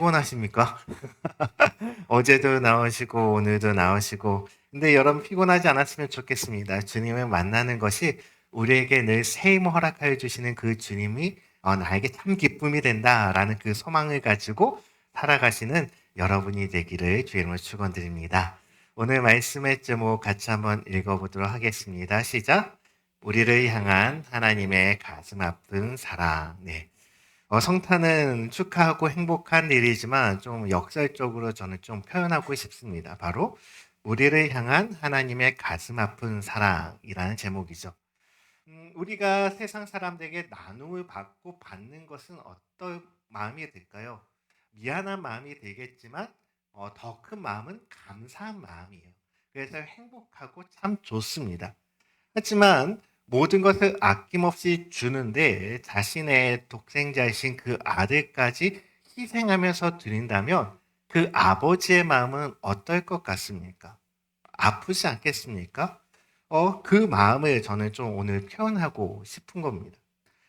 피곤하십니까? 어제도 나오시고 오늘도 나오시고 근데 여러분 피곤하지 않았으면 좋겠습니다. 주님을 만나는 것이 우리에게 늘 새 힘을 허락하여 주시는 그 주님이 나에게 참 기쁨이 된다라는 그 소망을 가지고 살아가시는 여러분이 되기를 주의 이름으로 축원드립니다. 오늘 말씀의 제목 같이 한번 읽어보도록 하겠습니다. 시작! 우리를 향한 하나님의 가슴 아픈 사랑. 네. 성탄은 축하하고 행복한 일이지만 좀 역설적으로 저는 좀 표현하고 싶습니다. 바로 우리를 향한 하나님의 가슴 아픈 사랑이라는 제목이죠. 우리가 세상 사람들에게 나눔을 받고 받는 것은 어떤 마음이 들까요? 미안한 마음이 들겠지만 더 큰 마음은 감사한 마음이에요. 그래서 행복하고 참 좋습니다. 하지만 모든 것을 아낌없이 주는데 자신의 독생자이신 그 아들까지 희생하면서 드린다면 그 아버지의 마음은 어떨 것 같습니까? 아프지 않겠습니까? 그 마음을 저는 좀 오늘 표현하고 싶은 겁니다.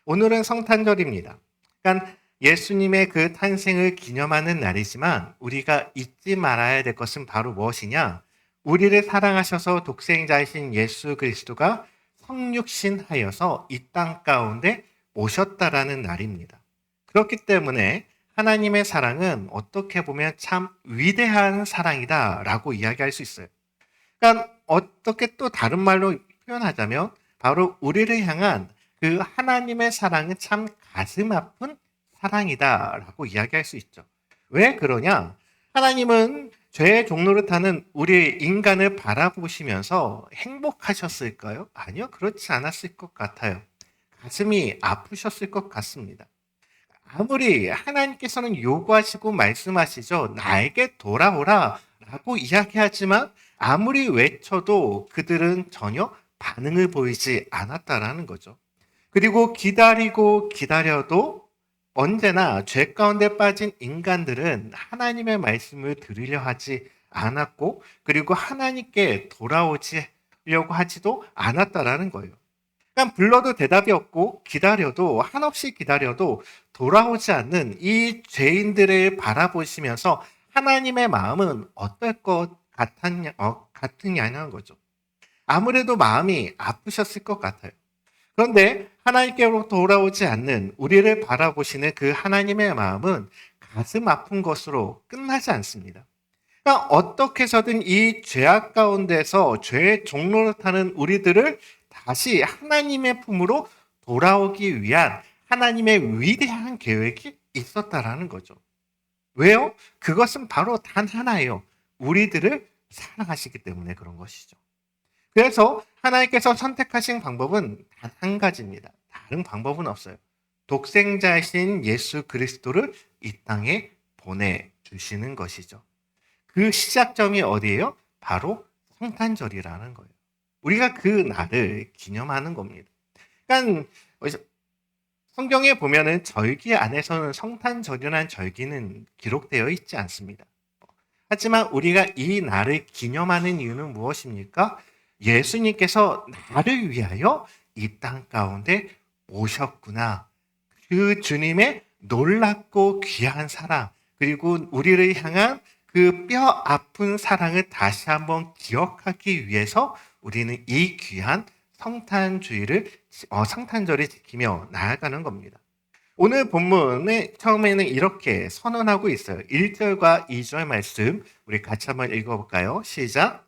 오늘은 성탄절입니다. 그러니까 예수님의 그 탄생을 기념하는 날이지만 우리가 잊지 말아야 될 것은 바로 무엇이냐? 우리를 사랑하셔서 독생자이신 예수 그리스도가 성육신하여서 이 땅 가운데 오셨다라는 날입니다. 그렇기 때문에 하나님의 사랑은 어떻게 보면 참 위대한 사랑이다라고 이야기할 수 있어요. 그러니까 어떻게 또 다른 말로 표현하자면 바로 우리를 향한 그 하나님의 사랑은 참 가슴 아픈 사랑이다라고 이야기할 수 있죠. 왜 그러냐? 하나님은 죄의 종로를 타는 우리 인간을 바라보시면서 행복하셨을까요? 아니요, 그렇지 않았을 것 같아요. 가슴이 아프셨을 것 같습니다. 아무리 하나님께서는 요구하시고 말씀하시죠. 나에게 돌아오라 라고 이야기하지만 아무리 외쳐도 그들은 전혀 반응을 보이지 않았다라는 거죠. 그리고 기다리고 기다려도 언제나 죄 가운데 빠진 인간들은 하나님의 말씀을 들으려 하지 않았고 그리고 하나님께 돌아오려고 하지도 않았다라는 거예요. 그러니까 불러도 대답이 없고 기다려도 한없이 기다려도 돌아오지 않는 이 죄인들을 바라보시면서 하나님의 마음은 어떨 것 같으냐는 거죠. 아무래도 마음이 아프셨을 것 같아요. 그런데 하나님께로 돌아오지 않는 우리를 바라보시는 그 하나님의 마음은 가슴 아픈 것으로 끝나지 않습니다. 그러니까 어떻게 해서든 이 죄악 가운데서 죄의 종로를 타는 우리들을 다시 하나님의 품으로 돌아오기 위한 하나님의 위대한 계획이 있었다라는 거죠. 왜요? 그것은 바로 단 하나예요. 우리들을 사랑하시기 때문에 그런 것이죠. 그래서 하나님께서 선택하신 방법은 단 한 가지입니다. 다른 방법은 없어요. 독생자이신 예수 그리스도를 이 땅에 보내주시는 것이죠. 그 시작점이 어디예요? 바로 성탄절이라는 거예요. 우리가 그 날을 기념하는 겁니다. 그러니까 성경에 보면은 절기 안에서는 성탄절이라는 절기는 기록되어 있지 않습니다. 하지만 우리가 이 날을 기념하는 이유는 무엇입니까? 예수님께서 나를 위하여 이 땅 가운데 오셨구나. 그 주님의 놀랍고 귀한 사랑, 그리고 우리를 향한 그 뼈 아픈 사랑을 다시 한번 기억하기 위해서 우리는 이 귀한 성탄절을 지키며 나아가는 겁니다. 오늘 본문의 처음에는 이렇게 선언하고 있어요. 1절과 2절 말씀 우리 같이 한번 읽어볼까요? 시작!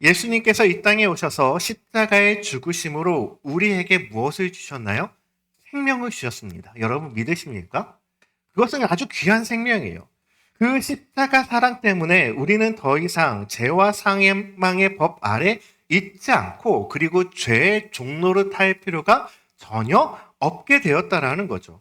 예수님께서 이 땅에 오셔서 십자가의 죽으심으로 우리에게 무엇을 주셨나요? 생명을 주셨습니다. 여러분 믿으십니까? 그것은 아주 귀한 생명이에요. 그 십자가 사랑 때문에 우리는 더 이상 죄와 사망의 법 아래 있지 않고 그리고 죄의 종로를 탈 필요가 전혀 없게 되었다라는 거죠.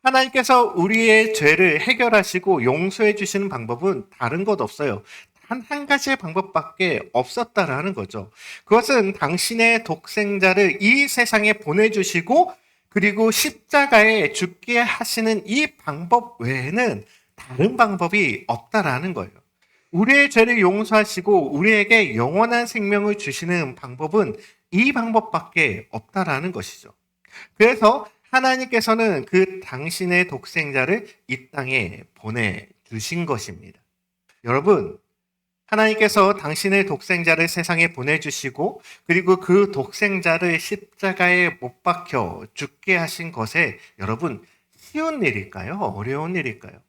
하나님께서 우리의 죄를 해결하시고 용서해 주시는 방법은 다른 것 없어요. 단 한 가지의 방법밖에 없었다라는 거죠. 그것은 당신의 독생자를 이 세상에 보내주시고 그리고 십자가에 죽게 하시는 이 방법 외에는 다른 방법이 없다라는 거예요. 우리의 죄를 용서하시고 우리에게 영원한 생명을 주시는 방법은 이 방법밖에 없다라는 것이죠. 그래서 하나님께서는 그 당신의 독생자를 이 땅에 보내주신 것입니다. 여러분, 하나님께서 당신의 독생자를 세상에 보내주시고 그리고 그 독생자를 십자가에 못 박혀 죽게 하신 것에 여러분 쉬운 일일까요? 어려운 일일까요?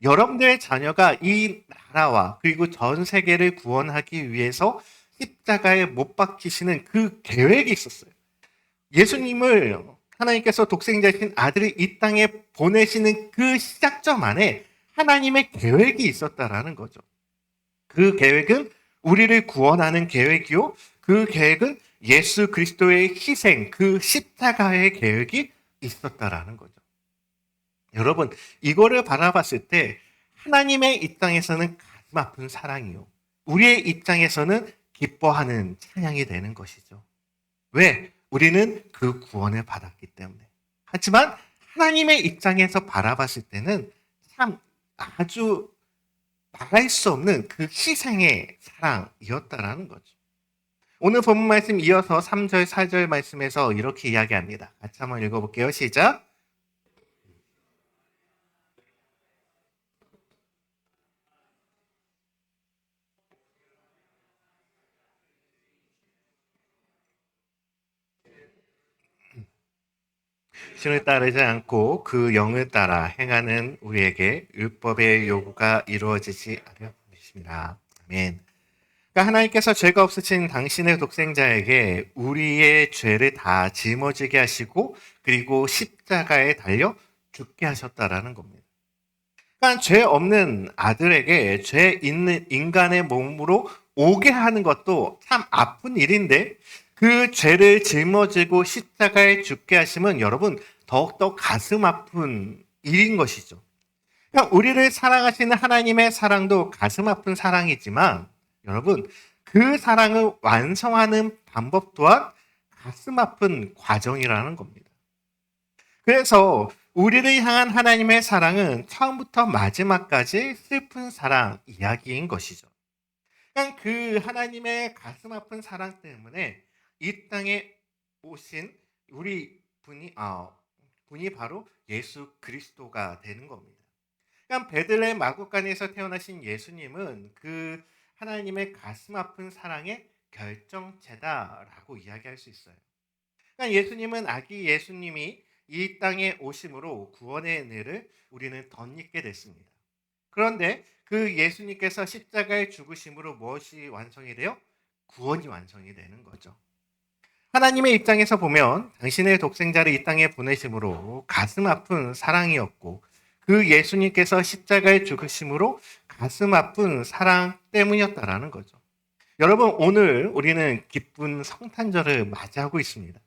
여러분들의 자녀가 이 나라와 그리고 전 세계를 구원하기 위해서 십자가에 못 박히시는 그 계획이 있었어요. 예수님을 하나님께서 독생자이신 아들을 이 땅에 보내시는 그 시작점 안에 하나님의 계획이 있었다라는 거죠. 그 계획은 우리를 구원하는 계획이요. 그 계획은 예수 그리스도의 희생, 그 십자가의 계획이 있었다라는 거죠. 여러분, 이거를 바라봤을 때 하나님의 입장에서는 가슴 아픈 사랑이요. 우리의 입장에서는 기뻐하는 찬양이 되는 것이죠. 왜? 우리는 그 구원을 받았기 때문에. 하지만 하나님의 입장에서 바라봤을 때는 참 아주 말할 수 없는 그 희생의 사랑이었다라는 거죠. 오늘 본문 말씀 이어서 3절, 4절 말씀에서 이렇게 이야기합니다. 같이 한번 읽어볼게요. 시작. 신을 따르지 않고 그 영을 따라 행하는 우리에게 율법의 요구가 이루어지지 않으십니다. 아멘. 그러니까 하나님께서 죄가 없으신 당신의 독생자에게 우리의 죄를 다 짊어지게 하시고 그리고 십자가에 달려 죽게 하셨다라는 겁니다. 그러니까 죄 없는 아들에게 죄 있는 인간의 몸으로 오게 하는 것도 참 아픈 일인데 그 죄를 짊어지고 십자가에 죽게 하시면 여러분 더욱더 가슴 아픈 일인 것이죠. 그러니까 우리를 사랑하시는 하나님의 사랑도 가슴 아픈 사랑이지만 여러분 그 사랑을 완성하는 방법 또한 가슴 아픈 과정이라는 겁니다. 그래서 우리를 향한 하나님의 사랑은 처음부터 마지막까지 슬픈 사랑 이야기인 것이죠. 그냥 그 하나님의 가슴 아픈 사랑 때문에 이 땅에 오신 우리 분이 바로 예수 그리스도가 되는 겁니다. 그러니까 베들레헴 마구간에서 태어나신 예수님은 그 하나님의 가슴 아픈 사랑의 결정체다라고 이야기할 수 있어요. 그러니까 예수님은 아기 예수님이 이 땅에 오심으로 구원의 은혜를 우리는 덧입게 됐습니다. 그런데 그 예수님께서 십자가에 죽으심으로 무엇이 완성이 돼요? 구원이 완성이 되는 거죠. 하나님의 입장에서 보면 당신의 독생자를 이 땅에 보내심으로 가슴 아픈 사랑이었고 그 예수님께서 십자가에 죽으심으로 가슴 아픈 사랑 때문이었다라는 거죠. 여러분 오늘 우리는 기쁜 성탄절을 맞이하고 있습니다.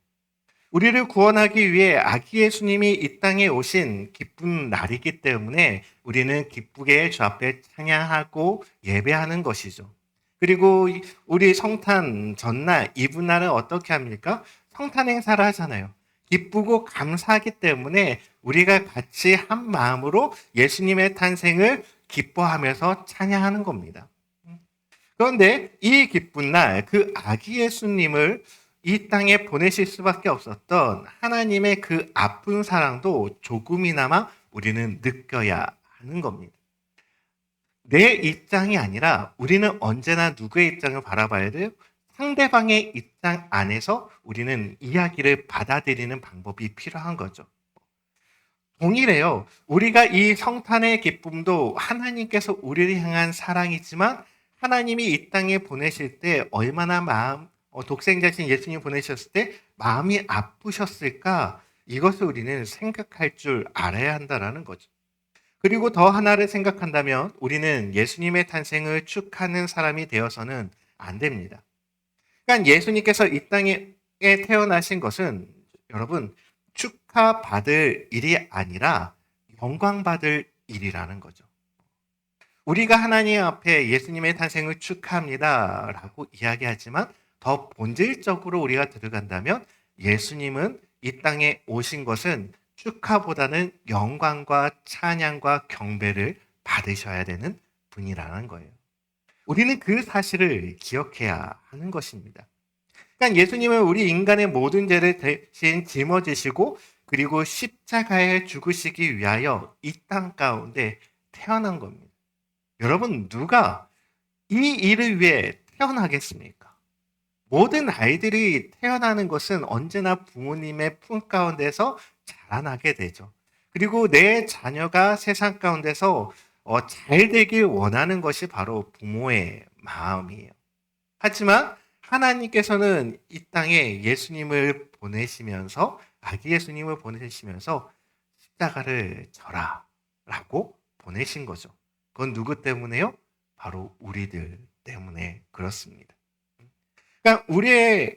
우리를 구원하기 위해 아기 예수님이 이 땅에 오신 기쁜 날이기 때문에 우리는 기쁘게 주 앞에 찬양하고 예배하는 것이죠. 그리고 우리 성탄 전날 이브날은 어떻게 합니까? 성탄 행사를 하잖아요. 기쁘고 감사하기 때문에 우리가 같이 한 마음으로 예수님의 탄생을 기뻐하면서 찬양하는 겁니다. 그런데 이 기쁜 날 그 아기 예수님을 이 땅에 보내실 수밖에 없었던 하나님의 그 아픈 사랑도 조금이나마 우리는 느껴야 하는 겁니다. 내 입장이 아니라 우리는 언제나 누구의 입장을 바라봐야 돼요? 상대방의 입장 안에서 우리는 이야기를 받아들이는 방법이 필요한 거죠. 동일해요. 우리가 이 성탄의 기쁨도 하나님께서 우리를 향한 사랑이지만 하나님이 이 땅에 보내실 때 얼마나 독생자신 예수님 보내셨을 때 마음이 아프셨을까? 이것을 우리는 생각할 줄 알아야 한다는 거죠. 그리고 더 하나를 생각한다면 우리는 예수님의 탄생을 축하하는 사람이 되어서는 안 됩니다. 그러니까 예수님께서 이 땅에 태어나신 것은 여러분 축하받을 일이 아니라 영광받을 일이라는 거죠. 우리가 하나님 앞에 예수님의 탄생을 축하합니다 라고 이야기하지만 더 본질적으로 우리가 들어간다면 예수님은 이 땅에 오신 것은 축하보다는 영광과 찬양과 경배를 받으셔야 되는 분이라는 거예요. 우리는 그 사실을 기억해야 하는 것입니다. 그러니까 예수님은 우리 인간의 모든 죄를 대신 짊어지시고 그리고 십자가에 죽으시기 위하여 이 땅 가운데 태어난 겁니다. 여러분, 누가 이 일을 위해 태어나겠습니까? 모든 아이들이 태어나는 것은 언제나 부모님의 품 가운데서 자라나게 되죠. 그리고 내 자녀가 세상 가운데서 잘 되길 원하는 것이 바로 부모의 마음이에요. 하지만 하나님께서는 이 땅에 예수님을 보내시면서 아기 예수님을 보내시면서 십자가를 져라 라고 보내신 거죠. 그건 누구 때문에요? 바로 우리들 때문에 그렇습니다. 그러니까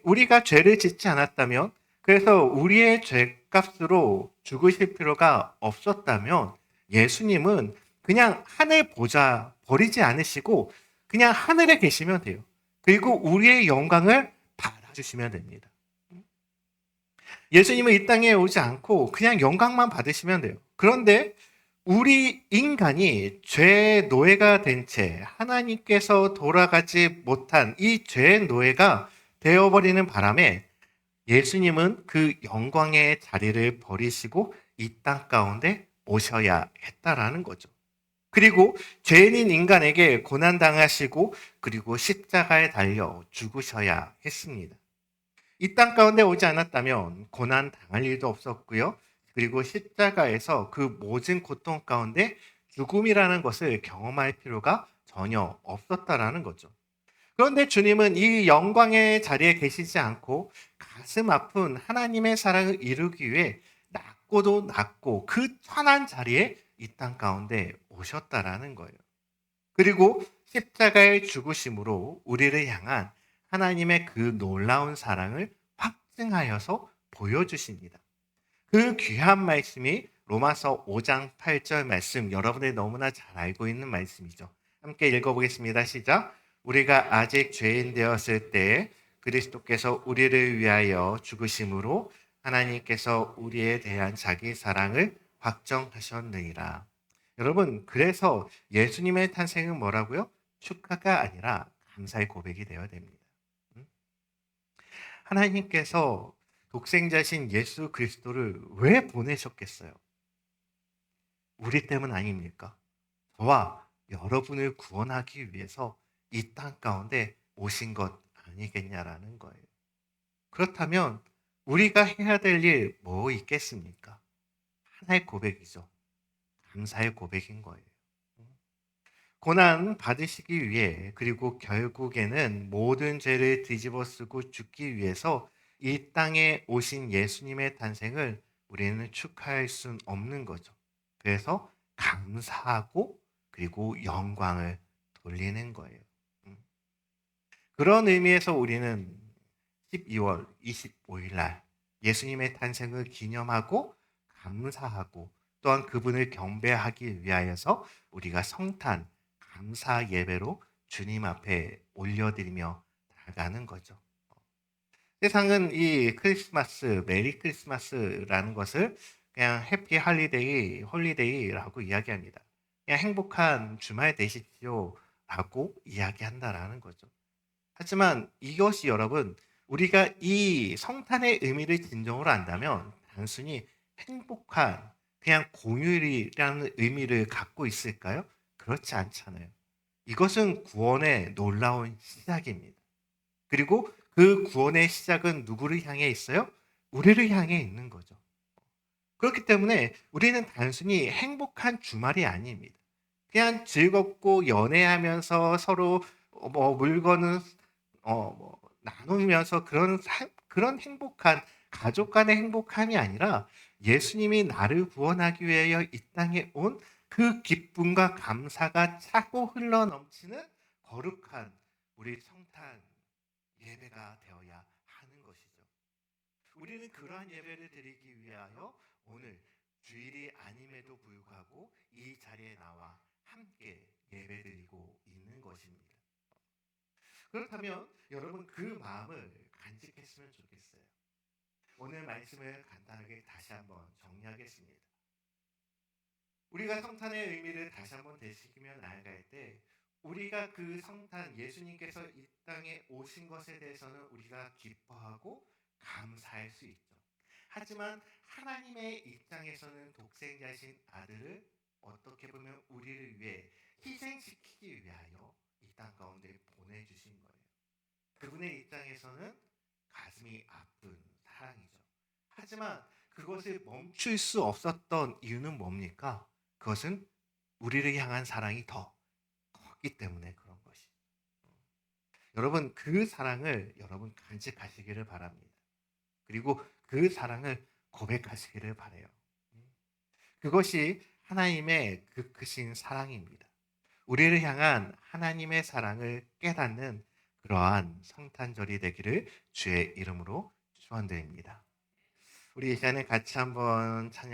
우리가 죄를 짓지 않았다면, 그래서 우리의 죄값으로 죽으실 필요가 없었다면 예수님은 그냥 하늘 보좌 버리지 않으시고 그냥 하늘에 계시면 돼요. 그리고 우리의 영광을 받아주시면 됩니다. 예수님은 이 땅에 오지 않고 그냥 영광만 받으시면 돼요. 그런데 우리 인간이 죄의 노예가 된 채 하나님께서 돌아가지 못한 이 죄의 노예가 되어버리는 바람에 예수님은 그 영광의 자리를 버리시고 이 땅 가운데 오셔야 했다라는 거죠. 그리고 죄인인 인간에게 고난당하시고 그리고 십자가에 달려 죽으셔야 했습니다. 이 땅 가운데 오지 않았다면 고난 당할 일도 없었고요. 그리고 십자가에서 그 모든 고통 가운데 죽음이라는 것을 경험할 필요가 전혀 없었다라는 거죠. 그런데 주님은 이 영광의 자리에 계시지 않고 가슴 아픈 하나님의 사랑을 이루기 위해 낮고도 낮고 그 천한 자리에 이 땅 가운데 오셨다라는 거예요. 그리고 십자가의 죽으심으로 우리를 향한 하나님의 그 놀라운 사랑을 확증하여서 보여주십니다. 그 귀한 말씀이 로마서 5장 8절 말씀, 여러분이 너무나 잘 알고 있는 말씀이죠. 함께 읽어보겠습니다. 시작. 우리가 아직 죄인 되었을 때 그리스도께서 우리를 위하여 죽으심으로 하나님께서 우리에 대한 자기 사랑을 확정하셨느니라. 여러분, 그래서 예수님의 탄생은 뭐라고요? 축하가 아니라 감사의 고백이 되어야 됩니다. 하나님께서 독생자신 예수 그리스도를 왜 보내셨겠어요? 우리 때문 아닙니까? 저와 여러분을 구원하기 위해서 이 땅 가운데 오신 것 아니겠냐라는 거예요. 그렇다면 우리가 해야 될 일 뭐 있겠습니까? 하나의 고백이죠. 감사의 고백인 거예요. 고난 받으시기 위해 그리고 결국에는 모든 죄를 뒤집어 쓰고 죽기 위해서 이 땅에 오신 예수님의 탄생을 우리는 축하할 수는 없는 거죠. 그래서 감사하고 그리고 영광을 돌리는 거예요. 음. 그런 의미에서 우리는 12월 25일 날 예수님의 탄생을 기념하고 감사하고 또한 그분을 경배하기 위하여서 우리가 성탄 감사 예배로 주님 앞에 올려드리며 나아가는 거죠. 세상은 이 크리스마스, 메리 크리스마스라는 것을 그냥 해피 홀리데이라고 이야기합니다. 그냥 행복한 주말 되십시오라고 이야기한다라는 거죠. 하지만 이것이 여러분, 우리가 이 성탄의 의미를 진정으로 안다면 단순히 행복한 그냥 공휴일이라는 의미를 갖고 있을까요? 그렇지 않잖아요. 이것은 구원의 놀라운 시작입니다. 그리고 그 구원의 시작은 누구를 향해 있어요? 우리를 향해 있는 거죠. 그렇기 때문에 우리는 단순히 행복한 주말이 아닙니다. 그냥 즐겁고 연애하면서 서로 물건을 나누면서 그런 행복한 가족 간의 행복함이 아니라 예수님이 나를 구원하기 위하여 이 땅에 온 그 기쁨과 감사가 차고 흘러 넘치는 거룩한 우리 성탄 예배가 되어야 하는 것이죠. 우리는 그러한 예배를 드리기 위하여 오늘 주일이 아님에도 불구하고 이 자리에 나와 함께 예배드리고 있는 것입니다. 그렇다면 여러분 그 마음을 간직했으면 좋겠어요. 오늘 말씀을 간단하게 다시 한번 정리하겠습니다. 우리가 성탄의 의미를 다시 한번 되새기며 나아갈 때 우리가 그 성탄 예수님께서 이 땅에 오신 것에 대해서는 우리가 기뻐하고 감사할 수 있죠. 하지만 하나님의 입장에서는 독생자신 아들을 어떻게 보면 우리를 위해 희생시키기 위하여 이 땅 가운데 보내주신 거예요. 그분의 입장에서는 가슴이 아픈 사랑이죠. 하지만 그것을 멈출 수 없었던 이유는 뭡니까? 그것은 우리를 향한 사랑이 더 컸기 때문에 그런 것이. 여러분 그 사랑을 여러분 간직하시기를 바랍니다. 그리고 그 사랑을 고백하시기를 바라요. 그것이 하나님의 그 크신 사랑입니다. 우리를 향한 하나님의 사랑을 깨닫는 그러한 성탄절이 되기를 주의 이름으로 축원드립니다. 우리 이 시간에 같이 한번 찬양